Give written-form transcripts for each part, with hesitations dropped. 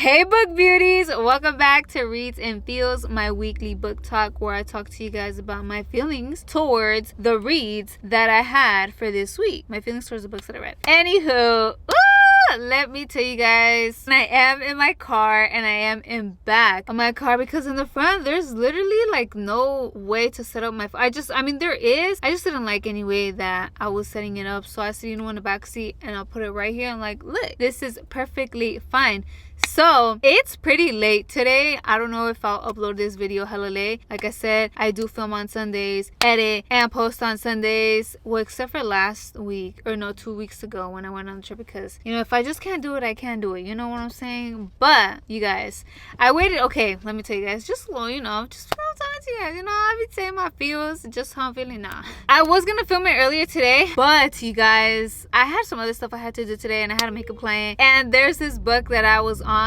Hey book beauties, welcome back to Reads and Feels, my weekly book talk where I talk to you guys about my feelings towards the reads that I had for this week. My feelings towards the books that I read. Anywho, let me tell you guys, I am in my car and I am in back of my car because in the front there's literally like no way to set up my phone. There is. I just didn't like any way that I was setting it up. So I said, in the back seat and I'll put it right here. I'm like, look, this is perfectly fine. So it's pretty late today. I don't know if I'll upload this video hella late. Like I said, I do film on Sundays, edit, and post on Sundays. Well, except for last week, or no, 2 weeks ago when I went on the trip because, if I just can't do it, I can't do it. You know what I'm saying? But, you guys, I waited. Okay, let me tell you guys, just talking to you guys. I be saying my feels, just how I'm feeling now. I was going to film it earlier today, but, you guys, I had some other stuff I had to do today and I had to make a plan. And there's this book that I was on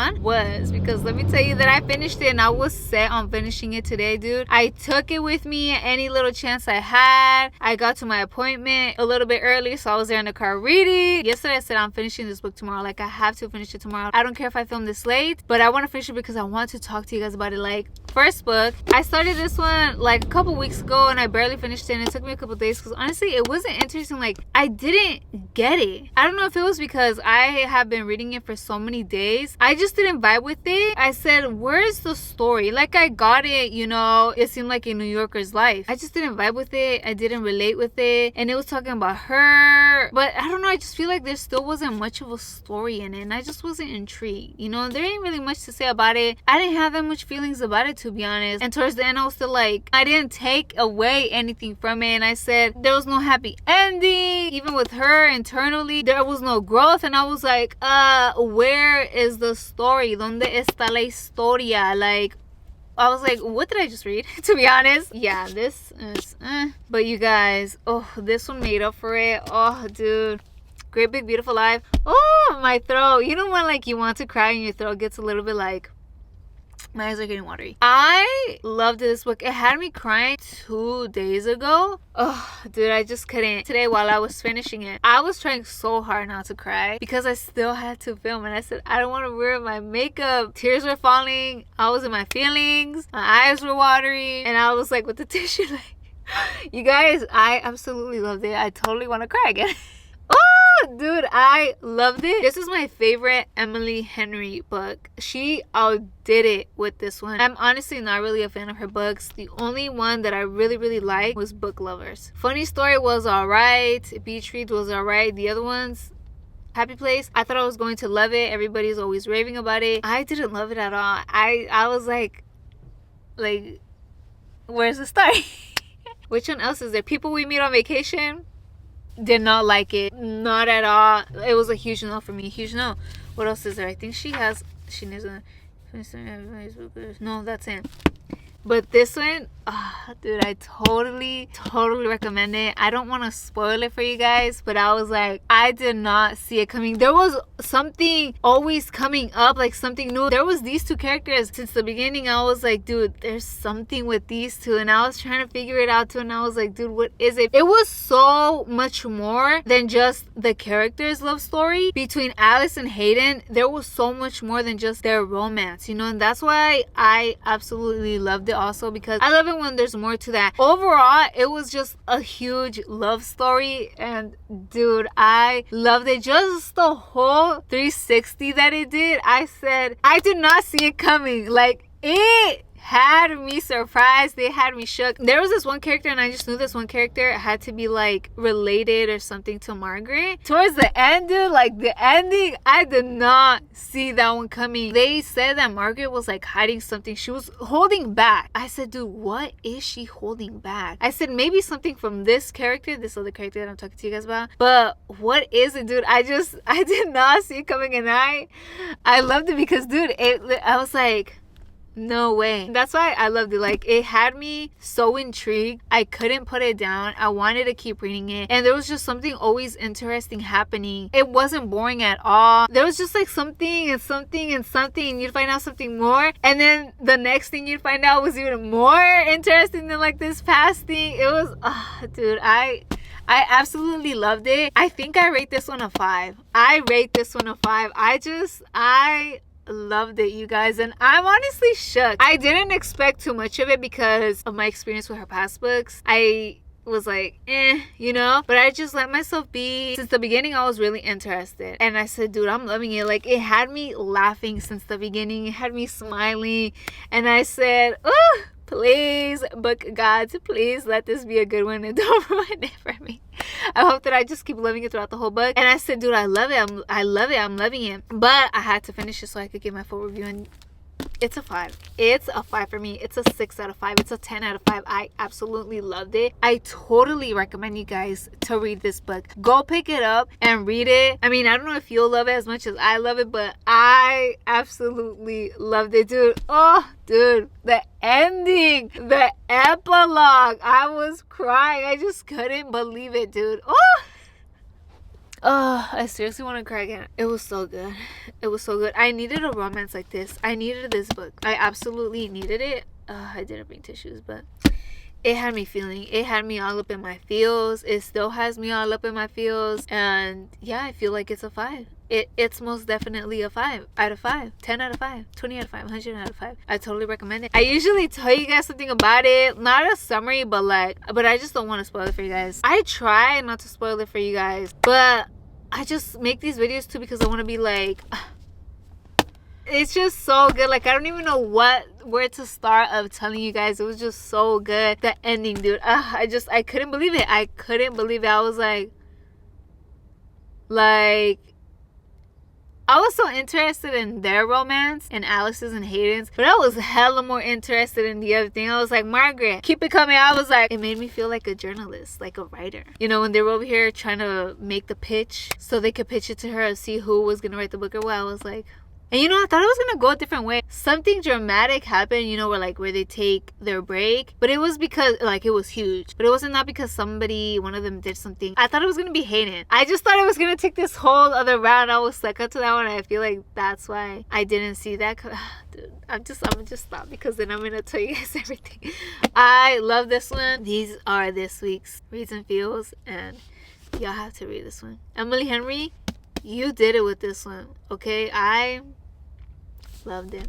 because let me tell you that I finished it and I was set on finishing it today, dude. I took it with me any little chance I had. I got to my appointment a little bit early, so I was there in the car reading. Yesterday I said I'm finishing this book tomorrow. Like, I have to finish it tomorrow. I don't care if I film this late, but I want to finish it because I want to talk to you guys about it. Like, first book, I started this one like a couple weeks ago and I barely finished it, and it took me a couple days because honestly it wasn't interesting. Like, I didn't get it. I don't know if it was because I have been reading it for so many days. I just didn't vibe with it. I said, where's the story? Like, I got it, it seemed like a New Yorker's life. I just didn't vibe with it. I didn't relate with it, and it was talking about her, but I don't know, I just feel like there still wasn't much of a story in it, and I just wasn't intrigued. There ain't really much to say about it. I didn't have that much feelings about it, to be honest, and towards the end I was still like, I didn't take away anything from it, and I said there was no happy ending. Even with her internally, there was no growth, and I was like, where is the story? ¿Dónde está la historia? Like, I was like, what did I just read? To be honest. Yeah, this is but you guys, this one made up for it. Oh, dude. Great Big Beautiful Life. Oh, my throat. You know when like you want to cry and your throat gets a little bit like, my eyes are getting watery. I loved this book. It had me crying 2 days ago. Oh, dude, I just couldn't. Today, while I was finishing it, I was trying so hard not to cry because I still had to film. And I said, I don't want to wear my makeup. Tears were falling. I was in my feelings. My eyes were watery. And I was like with the tissue, like, you guys, I absolutely loved it. I totally want to cry again. Oh, dude, I loved it. This is my favorite Emily Henry book. She outdid it with this one. I'm honestly not really a fan of her books. The only one that I really liked was Book Lovers. Funny Story was alright. Beach Read was alright. The other ones, Happy Place, I thought I was going to love it. Everybody's always raving about it. I didn't love it at all. I was like, where's the story? Which one else is there? People We Meet on Vacation. Did not like it. Not at all. It was a huge no for me. Huge no. What else is there? I think she needs a... No, that's it. But this one, dude, I totally recommend it. I don't want to spoil it for you guys, but I was like, I did not see it coming. There was something always coming up, like something new. There was these two characters since the beginning. I was like, dude, there's something with these two, and I was trying to figure it out too, and I was like, dude, what is it? It was so much more than just the characters' love story. Between Alice and Hayden, there was so much more than just their romance, and that's why I absolutely loved it also, because I love it when there's more to that. Overall, it was just a huge love story, and dude, I loved it. Just the whole 360 that it did. I said, I did not see it coming. Like, it had me surprised. They had me shook. There was this one character, and I just knew this one character had to be like related or something to Margaret. Towards the end, dude, like the ending, I did not see that one coming. They said that Margaret was like hiding something. She was holding back. I said, dude, what is she holding back? I said, maybe something from this character, this other character that I'm talking to you guys about. But what is it, dude? I did not see it coming, and I loved it because, dude, I was like, no way. That's why I loved it. Like, it had me so intrigued. I couldn't put it down. I wanted to keep reading it. And there was just something always interesting happening. It wasn't boring at all. There was just like something and something and something, and you'd find out something more. And then the next thing you'd find out was even more interesting than like this past thing. It was, dude, I absolutely loved it. I think I rate this one a 5. I rate this one a 5. I loved it, you guys, and I'm honestly shook. I didn't expect too much of it because of my experience with her past books. I was like, you know, but I just let myself be. Since the beginning, I was really interested, and I said, dude, I'm loving it. Like, it had me laughing since the beginning. It had me smiling, and I said, oh, please, book gods, please let this be a good one and don't ruin it for me. I hope that I just keep loving it throughout the whole book. And I said, dude, I love it. I love it. I'm loving it. But I had to finish it so I could give my full review, and it's a 5. It's a 5 for me. It's a 6 out of 5. It's a 10 out of 5. I absolutely loved it. I totally recommend you guys to read this book. Go pick it up and read it. I mean, I don't know if you'll love it as much as I love it, but I absolutely loved it, dude. Oh, dude, the ending, the epilogue. I was crying. I just couldn't believe it, dude. Oh, I seriously want to cry again. It was so good. It was so good. I needed a romance like this. I needed this book. I absolutely needed it. I didn't bring tissues, but it had me feeling. It had me all up in my feels. It still has me all up in my feels. And yeah, I feel like it's a 5. It's most definitely a 5 out of 5, 10 out of 5, 20 out of 5, 100 out of 5. I totally recommend it. I usually tell you guys something about it, not a summary, but I just don't want to spoil it for you guys. I try not to spoil it for you guys, but I just make these videos too because I want to be like, it's just so good. Like, I don't even know where to start of telling you guys. It was just so good. The ending, dude. I couldn't believe it. I couldn't believe it. I was like, I was so interested in their romance and Alice's and Hayden's, but I was hella more interested in the other thing. I was like, Margaret, keep it coming. I was like, it made me feel like a journalist, like a writer. You know, when they were over here trying to make the pitch so they could pitch it to her and see who was going to write the book or what, I was like, and you know, I thought it was gonna go a different way. Something dramatic happened, you know, where they take their break. But it was because, it was huge. But it wasn't not because one of them did something. I thought it was gonna be Hayden. I just thought it was gonna take this whole other round. I was stuck up to that one. I feel like that's why I didn't see that. Dude, I'm gonna just stop because then I'm gonna tell you guys everything. I love this one. These are this week's Reads and Feels, and y'all have to read this one. Emily Henry, you did it with this one, okay? I loved it.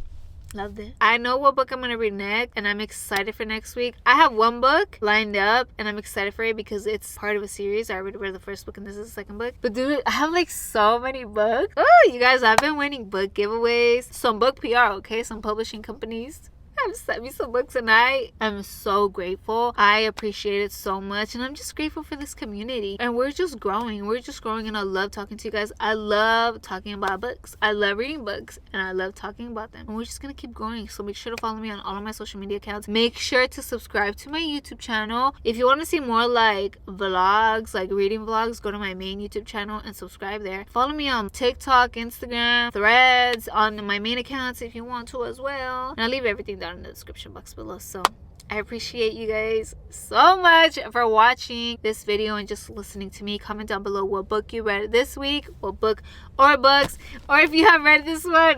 I know what book I'm gonna read next, and I'm excited for next week. I have one book lined up, and I'm excited for it because it's part of a series. I already read the first book, and this is the second book. But dude, I have so many books. Oh, you guys, I've been winning book giveaways. Some book PR, okay? Some publishing companies have sent me some books, and I am so grateful. I appreciate it so much, and I'm just grateful for this community. And we're just growing, and I love talking to you guys. I love talking about books. I love reading books, and I love talking about them. And we're just gonna keep growing. So make sure to follow me on all of my social media accounts. Make sure to subscribe to my YouTube channel. If you want to see more vlogs, reading vlogs, go to my main YouTube channel and subscribe there. Follow me on TikTok, Instagram, Threads, on my main accounts if you want to as well. And I'll leave everything down in the description box below. So I appreciate you guys so much for watching this video and just listening to me. Comment down below what book you read this week, what book or books, or if you have read this one,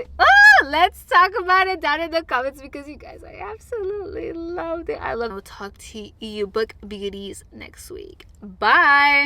let's talk about it down in the comments because you guys, I absolutely loved it. I love it. I'll talk to you book beauties next week. Bye.